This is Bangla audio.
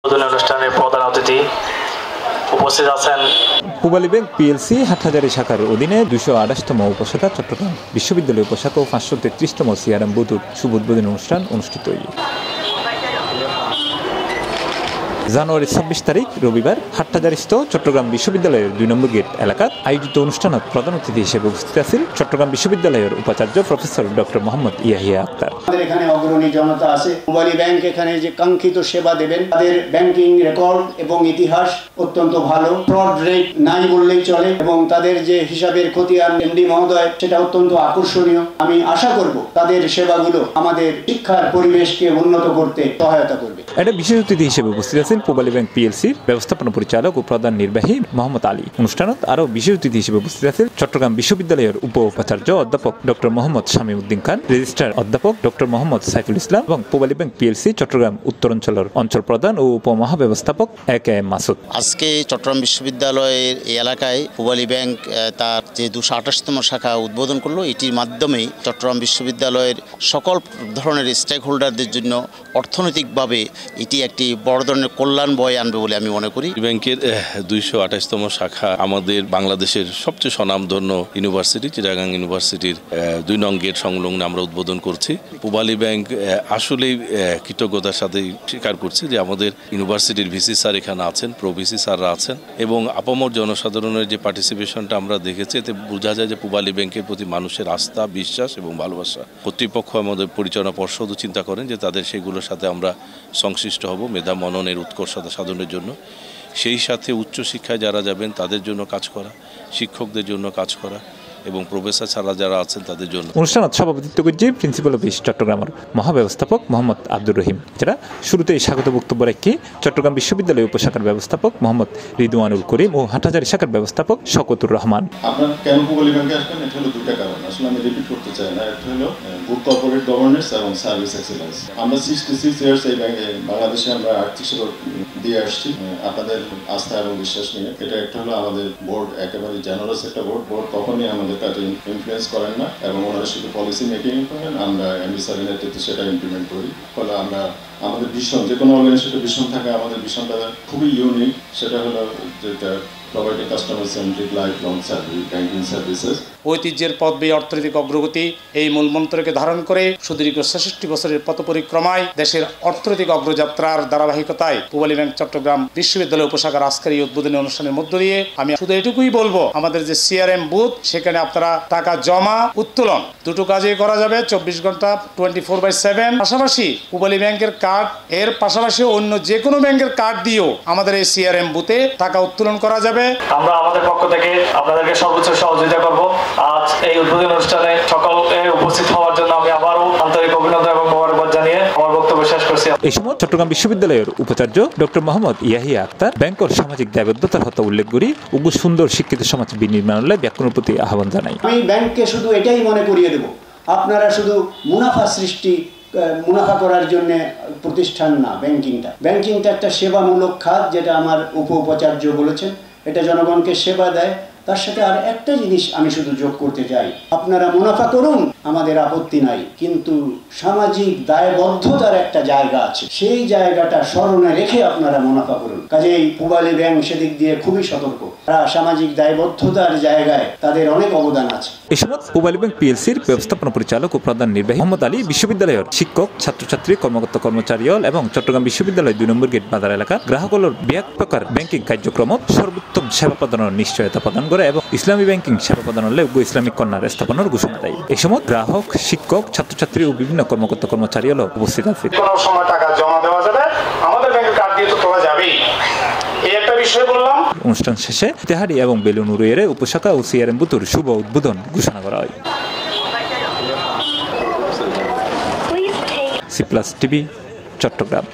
অনুষ্ঠানের প্রধান অতিথি উপস্থিত আছেন পূবালী ব্যাংক পিএলসি হাটহাজারী শাখার অধীনে 228তম উপশাখা চট্টগ্রাম বিশ্ববিদ্যালয় উপশাখা ও 533তম সিআরএম বুথের শুভ উদ্বোধনী অনুষ্ঠান অনুষ্ঠিত হয়েছে। জানুয়ারি 26 তারিখ রবিবার হাটহাজারীস্থ চট্টগ্রাম বিশ্ববিদ্যালয়ের 2 নম্বর গেট এলাকাত আয়োজিত অনুষ্ঠানত প্রধান অতিথি হিসেবে উপস্থিত আছেন চট্টগ্রাম বিশ্ববিদ্যালয়ের উপাচার্য প্রফেসর ডক্টর মোহাম্মদ ইয়াহিয়া আক্তার। আমাদের এখানে অগ্রণী জনতা আছে। পূবালী ব্যাংক এখানে যে কাঙ্ক্ষিত সেবা দেবেন, তাদের ব্যাংকিং রেকর্ড এবং ইতিহাস অত্যন্ত ভালো, ফ্রড রেট নাই বললেই চলে এবং তাদের যে হিসাবের খতিয়ান এমডি মহোদয় সেটা অত্যন্ত আকর্ষণীয়। আমি আশা করব তাদের সেবাগুলো আমাদের শিক্ষার পরিবেশকে উন্নত করতে সহায়তা করবে। এটা বিশেষ অতিথি হিসেবে উপস্থিত আছেন পূবালী ব্যাংক পিএলসির ব্যবস্থাপনা পরিচালক ও প্রধান নির্বাহী মোহাম্মদ আলী। অনুষ্ঠানত আরও বিশেষ অতিথি হিসেবে উপস্থিত আছেন চট্টগ্রাম বিশ্ববিদ্যালয়ের উপ উপাচার্য অধ্যাপক ডক্টর মোহাম্মদ শামীউদ্দিন খান, রেজিস্ট্রার অধ্যাপক ডক্টর মোহাম্মদ সাইফুল ইসলাম এবং পূবালী ব্যাংক পিএলসি চট্টগ্রাম উত্তরাঞ্চলের অঞ্চল প্রধান ও উপমহাব্যবস্থাপক এ.কে.এম. মাসুদ। আজকে চট্টগ্রাম বিশ্ববিদ্যালয়ের এই এলাকায় পূবালী ব্যাংক তার যে 228তম শাখা উদ্বোধন করলো, এটির মাধ্যমেই চট্টগ্রাম বিশ্ববিদ্যালয়ের সকল ধরনের স্টেক হোল্ডারদের জন্য অর্থনৈতিকভাবে এটি একটি বড় ধরনের কল্যাণ বয়ে আনবে বলে আমি মনে করি। ব্যাংকের 228তম শাখা আমাদের বাংলাদেশের সবচেয়ে স্বনামধন্য ইউনিভার্সিটি চিটাগাং ইউনিভার্সিটির 2 নং গেট সংলগ্নে আমরা উদ্বোধন করছি। পূবালী ব্যাংক আসলেই কৃতজ্ঞতার সাথে স্বীকার করছি যে আমাদের ইউনিভার্সিটির ভিসি স্যার এখানে আছেন, প্রো ভিসি স্যাররা আছেন এবং আপামর জনসাধারণের যে পার্টিসিপেশনটা আমরা দেখেছি, এতে বোঝা যায় যে পূবালী ব্যাংকের প্রতি মানুষের আস্থা, বিশ্বাস এবং ভালোবাসা। কর্তৃপক্ষ আমাদের পরিচালনা পর্ষদও চিন্তা করেন যে তাদের সেগুলোর সাথে আমরা সংশ্লিষ্ট হব মেধা মননের উৎকর্ষতা সাধনের জন্য। সেই সাথে উচ্চশিক্ষায় যারা যাবেন তাদের জন্য কাজ করা, শিক্ষকদের জন্য কাজ করা এবং প্রফেসর ছাড়া যারা আছেন তাদের জন্য। অনুষ্ঠানত সভাপতিত্ব করছেন প্রিন্সিপাল অফিস চট্টগ্রামের মহাব্যবস্থাপক মোহাম্মদ আব্দুর রহিম। যারা শুরুতেই স্বাগত বক্তব্য রাখি চট্টগ্রাম বিশ্ববিদ্যালয় উপশাখার ব্যবস্থাপক মোহাম্মদ রিদওয়ানুল করিম ও হাটহাজারী শাখার ব্যবস্থাপক শওকতুর রহমান। আপনার কেন পূবালী ব্যাংকে আসবেন, এটা হলো 2টা কারণ। আসলে আমি রিপিট করতে চাই না। এটা হলো গুড কর্পোরেট গভর্নেন্স এবং সার্ভিস এক্সেলেন্স। আমরা 66 ইয়ার্স এই ব্যাংকে বাংলাদেশে আমরা 38 দিয়ে আসছি আপনাদের আস্থা এবং বিশ্বাস নিয়ে। এটা একটা হলো আমাদের বোর্ড একেবারে জেনারেস একটা বোর্ড কখনই আমাদের কাছে ইনফ্লুয়েন্স করেন না এবং ওনারা শুধু পলিসি মেকিং করেন, আমরা এমডি স্যারের নেতৃত্বে সেটা ইমপ্লিমেন্ট করি। ফলে আমরা আমাদের ভীষণ যে কোনো অর্গানাইজেশনের ভীষণ থাকে, আমাদের ভীষণটা খুবই ইউনিক। সেটা হলো যেটা providing customer-centric lifelong banking services. ঐতিহ্যের পথ বেয়ে অর্থনৈতিক অগ্রগতি এই মূল মন্ত্রকে ধারণ করে সুদীর্ঘ 66 বছরের পথ পরিক্রমায় দেশের অর্থনৈতিক অগ্রযাত্রার ধারাবাহিকতায় পূবালী ব্যাংক চট্টগ্রাম বিশ্ববিদ্যালয় উপশাখার আজকের এই উদ্বোধনী অনুষ্ঠানের মধ্য দিয়ে আমি শুধু এটুকুই বলবো, আমাদের যে সিআরএম বুথ সেখানে আপনারা টাকা জমা উত্তোলন দুটো কাজে করা যাবে 24 ঘন্টা 24/7। পাশাপাশি পূবালী ব্যাংকের কার্ড এর পাশাপাশি অন্য যে কোনো ব্যাংকের কার্ড দিয়েও আমাদের এই সিআরএম বুথে টাকা উত্তোলন করা যাবে। আমরা আমাদের পক্ষ থেকে আপনাদেরকে সর্বোচ্চ সহযোগিতা করব। আজ এই উদ্বোধনী অনুষ্ঠানে সকলকে উপস্থিত হওয়ার জন্য আমি আবারও আন্তরিক অভিনন্দন এবং মোবারকবাদ জানিয়ে আমার বক্তব্য শেষ করছি। এই সময় চট্টগ্রাম বিশ্ববিদ্যালয়ের উপাচার্য ডক্টর মোহাম্মদ ইয়াহিয়া আক্তার ব্যাংকের সামাজিক দায়বদ্ধতার কথা উল্লেখ করি উগ্র সুন্দর শিক্ষিত সমাজ বিনির্মাণের ব্যাকুলের প্রতি আহ্বান জানাই। আমি ব্যাংককে শুধু এটাই মনে করিয়ে দেব, আপনারা শুধু মুনাফা করার জন্য প্রতিষ্ঠান না। ব্যাংকিংটা একটা সেবামূলক খাত, যেটা আমার উপাচার্য বলেছেন। এটা জনগণকে সেবা দেয়। তার সাথে আর একটা জিনিস আমি শুধু যোগ করতে চাই, আপনারা মুনাফা করুন, আমাদের আপত্তি নাই, কিন্তু সামাজিক দায়বদ্ধতার একটা জায়গা আছে, সেই জায়গাটা স্মরণে রেখে আপনারা মুনাফা করুন। কাজেই পূবালী ব্যাংক সেদিক দিয়ে খুবই সতর্ক। তারা সামাজিক দায়বদ্ধতার জায়গায় তাদের অনেক অবদান আছে। এই সময় পূবালী ব্যাংক পিএলসির ব্যবস্থাপনা পরিচালক ও প্রধান নির্বাহী মোহাম্মদ আলী, বিশ্ববিদ্যালয়ের শিক্ষক, ছাত্রছাত্রী, কর্মকর্তা কর্মচারী এবং চট্টগ্রাম বিশ্ববিদ্যালয় 2 নম্বর গেট বাজার এলাকা গ্রাহকগুলোর ব্যাপক প্রকার ব্যাংকিং কার্যক্রম সর্বোত্তম সেবা প্রদানের নিশ্চয়তা প্রদান করে এবং ইসলামী ব্যাংকিং সেবা প্রদানের উগ্র ইসলামিক কন্যার স্থাপনের ঘোষণা দেয়। এই সময় গ্রাহক, শিক্ষক, ছাত্রছাত্রী ও বিভিন্ন কর্মকর্তা কর্মচারী উপস্থিত আছে। কোনো সময় টাকা জমা দেওয়া যাবে, আমাদের ব্যাংকের কার্ড দিয়ে তো তোলা যাবেই, এই একটা বিষয় বললাম। অনুষ্ঠান শেষে তেহারি এবং বেলুন উড়িয়ে উপশাখা ও সিআরএম বুথের শুভ উদ্বোধন ঘোষণা করা হয়। C+ TV Chittagong.